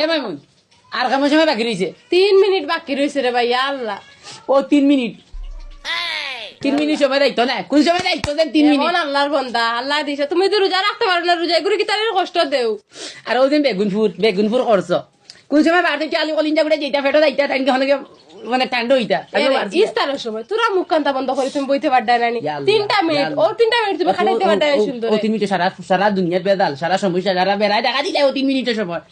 এ মাইমুন আর কেমন সময় বাকি রয়েছে? 3 মিনিট বাকি রয়েছে রে ভাই আল্লাহ। ও 3 মিনিট, 3 মিনিট সময় দায়িত্ব না, কোন সময় দায়িত্ব দেন? 3 মিনিট। এমন আল্লাহর বান্দা, আল্লাহ দিছে তুমি তো রোজা রাখতে পারো না, রোজা করে কি তার কষ্ট দেও? আর ওই দিন বেগুনপুর করছো, কোন সময় বাড়তে কি আলু কলিঞ্জা করে যেটা ফেটো দায়িত্ব টাইমকে হলে মানে ঠান্ডা হইতা ইস্তারের সময় তোরা মুখ কান্তা বন্ধ করে তুমি বইতে পারডা নানি। ইয়া আল্লাহ, 3টা মিনিট, ইয়া ও 3টা মিনিট তুমি খাটাইতে পারডা না সুন্দর। ও 3 মিনিট সারা দুনিয়ার বেদাল, সারা সমস্যা সারা বেড়ায় দেখা দিলে ও 3 মিনিটের সময়।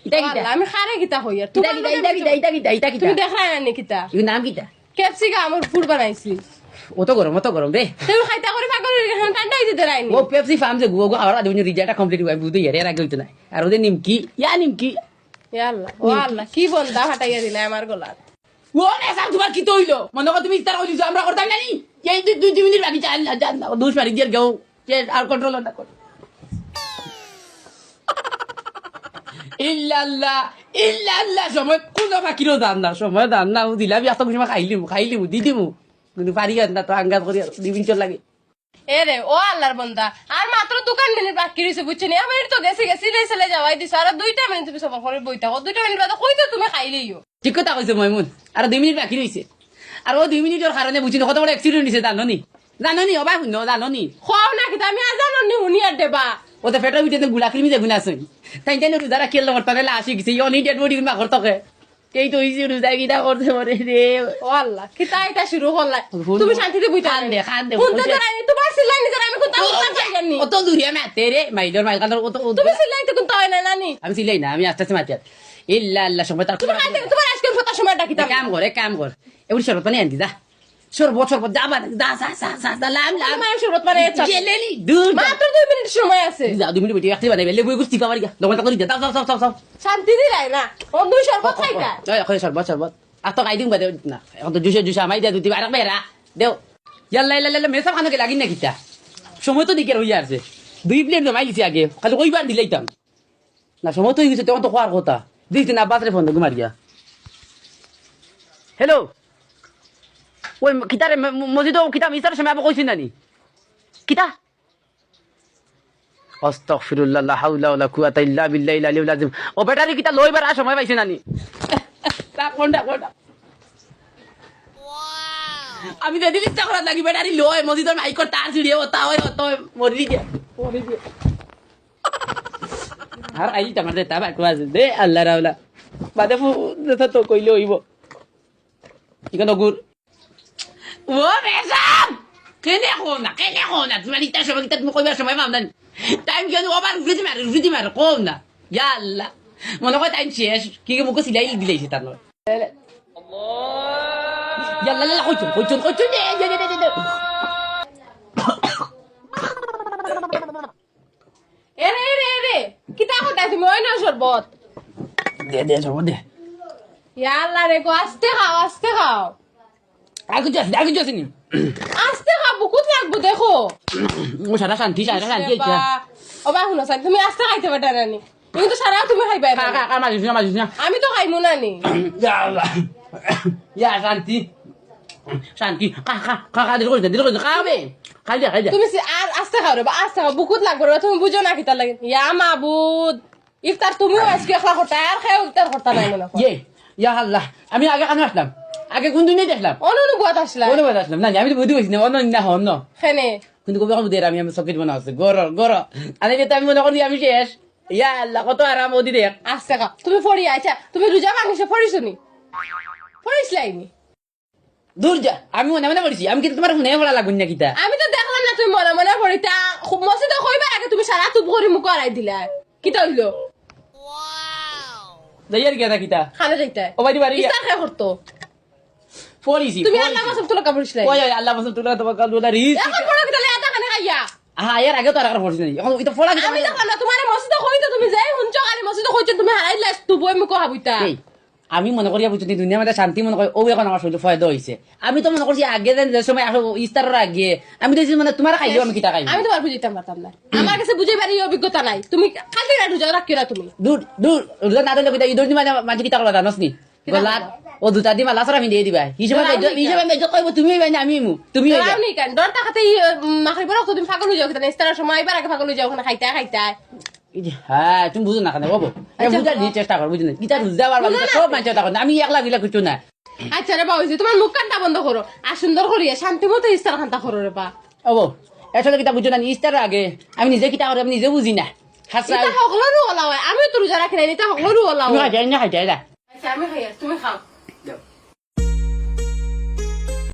এটা কিটা? আল্লাহ, আমি খারে কিতা হই আর এটা কিটা? এটা কিটা? এটা কিটা? এটা কিটা? তুমি দেখায় না কিতা? এর নাম কিটা? ক্যাপসিকাম আমার ফুড বানাইছি, অত গরম রে। তুমি খাইতা করে পাগল হয়ে গেছ, ঠান্ডা হইতে দেরাইনি। ও পেপসি ফার্ম যে গুগো আর আদে রিজাল্টটা কমপ্লিট হই বুঝতে ইয়ার এর আগে হইতো না। আর ওদের নিমকি নিমকি ইয়া আল্লাহ, ও আল্লাহ, কি বন্দা ফাটাইয়া দিলে আমার গলাত। ও নেসাম তোমার কি তো হইলো? মনে কর তুমি ইস্তার হইছো, আমরা করতাম না নি? এই 2 মিনিট বাকি চাল জান না দুশ মারি দিয়ে গাও যে আর কন্ট্রোল না কর। ইল্লাল্লাহ সময় কোন বাকি রো দান না, সময় দান না দিলাবি এত সময় খাইলিমু দিদিমু কিন্তু পারি না তো আঙ্গাত করি 2 মিনিট লাগে। এ রে ও আল্লাহর বান্দা, আর মাত্র 2 মিনিট বাকি রইছে বুঝছেন? আমি তো গেছি চলে যাওয়াই দিছ, আর 2টা মিনিট তুমি সবার করে বইতা, 2টা মিনিট বাদে কই তো তুমি খাইলেইও। ঠিক কথা কইছে মইমুন, আর 2 মিনিট বাকি রইছে। আর ও 2 মিনিটের কারণে বুঝিনি কত বড় অ্যাক্সিডেন্ট হইছে জানো নি অবাক হইনো জানো নি? খাও না কি আমি আজানো নি হুনি আর দেবা। ও তো ফেটার ভিতরে গুলা ক্রিমি দেখুন আসুন তাই জানি রোজারা কেল করতে গেলে আসি গেছে অনেক ডেড বডি মা করতে এই তো হইছে রোজা কিটা করতে পারে রে। ও আল্লাহ, কিতা এটা শুরু করলা? তুমি শান্তিতে বইতা খান দে কোনটা ধরাই তোমার সিলাই নি ধরাই, আমি কোনটা জানি অত দূরিয়া মাতে রে মাইদর মাইকানোর কত তুমি সিলাইতে কোনটা হয় না নানি? আমি সিলাই না, আমি আস্তে আস্তে মাতি ইল্লাল্লাহ সময় তার তুমি খাইতে তোমার আজকে কত সময় ডাকিতা? কাম কর এবার শরবত পানি আনকি যা শরবত যাবা যা লাম আমি শরবত মানে জেলেলি দূর মাত্র 2 মিনিট সময় আছে। যা 2 মিনিট বেটি রাখতে বানাইবে লেবু গুস্তি পাওয়ার গা লবণ করে দে দাও শান্তি দিলাই না, ও 2 শরবত খাইতা। ওই শরবত আর তো খাই দিম বাদে না, এখন তো জুসে আমাই দে দুটি আর বেরা দেও ইয়াল্লা মেসা খানোকে লাগিন না কিতা সময় তো দিকে হইয়া আছে 2 প্লেট জমাই গেছি আগে খালি কইবার দিলাইতাম না, সময় তো হয়ে গেছে তখন তো খাওয়ার কথা দিস না বাসরে ফোন ঘুমার গিয়া। হ্যালো ওই কিতারে মসজিদ কিতা মিস্টার সময় আবার কইছিস নানি কিতা? আস্তাগফিরুল্লাহ লা হাওলা ওয়ালা কুওয়াতা ইল্লা বিল্লাহিল আলিয়্যিল আযীম। ও ব্যাটারি কিতা লইবার আর সময় পাইছে নানি? কোনটা আমি যদি ইচ্ছা করার লাগি ব্যাটারি লয় মসজিদের মাইকর তার ছিড়িয়ে ওতা হয় অত মরি দিয়ে আর আই তোমার দে তাবা কোয়াজ দে আল্লাহ রাওলা বাদে তো কইলে হইব ইকন গুর ও বেসাম কেনে কোনা তুমি ইচ্ছা সময় কিতা তুমি কইবার সময় পাম না টাইম কেন ওভার রুজি মার কোন না ইয়া আল্লাহ মনে হয় টাইম শেষ কি মুখ সিলাই দিলাইছে তার নয় ইয়াল্লা কইছুন দে এরে কিতা কইতা তুমি? ওই না শরবত দে শরবত দে ইয়া আল্লাহ রে, গো আস্তে খাও আগে যাস নি আস্তে খাও, বহুত লাগবো দেখো। ও সারা শান্তি বাবা, ও বা শুনো সান, তুমি আস্তে খাইতে পারতা নানি, কিন্তু সারা তুমি খাইবা না। খা মাজিস না আমি তো খাইমু নানি। ইয়া আল্লাহ ইয়া শান্তি খা দিল কইছ খাবে খাই দে তুমি আর আস্তে খাও রে, আস্তে খাও, বহুত লাগবো রে, তুমি বুঝো না কিতা লাগে। ইয়া মাবুদ, ইফতার তুমিও আজকে একলা করতা আর খাও ইফতার করতা নাই মনে হয়। ইয়া আল্লাহ আমি আগে কানে আসলাম, আগে কোন দিনে দেখলাম অনুভূত আসলা না আমি তো বুঝতে পারছি না অন্য না হন না খেনে কিন্তু কবে কবে আমি সকেট বানা আছে গর আরে যেটা আমি মনে করি আমি শেষ। ইয়া আল্লাহ কত আরাম ওদি দেখ আস্তে খাও। তুমি পড়ি আচ্ছা, তুমি রোজা ভাঙিছে পড়িছো নি? পড়িসলাইনি? দূর যা আমি মনে পড়ছি, আমি কিন্তু তোমার শুনে পড়া লাগুন না কিতা আমি তো দেখলাম না তুমি মনে পড়িতা। মসজিদে কইবা আগে তুমি সারা তুপ করে মুখ আড়াই দিলা, কিতা হইলো? যাইয়ার গিয়া কিতা খানা যাইতা ও বাড়ি ইস্তার খাই করতো পড়িছি তুমি আল্লাহ মাসুম তোলা কাপড়িসলাই। ওই আল্লাহ মাসুম তোলা তোমার কালুলা রিস এখন পড়া কিতা আদা খানে খাইয়া এর আগে তো আর পড়ছি না এখন এটা পড়া আমি দেখলাম না তোমার মসজিদে কইতো, তুমি যাই হুনছো খালি মসজিদে কইছো তুমি হারাই দিলা তুপ বই মুখ হাবুইতা। আমি মনে করি বুঝছি দুনিয়ার মধ্যে শান্তি মনে করি ও এখন আমার শরীরে ফায়দা হয়েছে। আমি তো মনে করছি আগে যে সময় আসো ইস্তারের আগে আমি দেখছি মানে তোমার খাইলেও আমি কিতা খাইব। আমি তোমার বুঝিতাম পারতাম না, আমার কাছে বুঝে পারি অভিজ্ঞতা নাই। তুমি খালি রোজা রাখিও না তুমি। দূর রোজা না দিলে কিতা ঈদের দিন মাঝে কিতা করবা জানোস নি গলাত ও দুটা দিন মালা সরা আমি দিয়ে দিবা হিসেবে মেজো কইব তুমি মানে আমি তুমি আমি কেন ডর টাকাতে মাখরি বড় তুমি পাগল হয়ে যাও কিতা ইস্তারের সময় এবার আগে পাগল হয়ে যাও ওখানে খাইতা হ্যাঁ তুমি বুঝো না কেন বাবু বুঝার দিয়ে চেষ্টা করো বুঝলি গীতা বুঝাবার সব মানুষ চেষ্টা করো আমি একলা গিলা কিছু না আচ্ছা রে বা হইছে তোমার মুখ কান্তা বন্ধ করো আর সুন্দর করিয়া শান্তি মতো ইস্তার খান্তা করো রে বা বাবু আসলে কিতা বুঝো না ইস্তার আগে আমি নিজে কিতা করে আমি নিজে বুঝি না হাসা এটা সকলেরও ওলা হয় আমি তো রোজা রাখি নাই এটা সকলেরও ওলা তুমি হয় খাইতে না খাইতে আচ্ছা আমি খাই তুমি খাও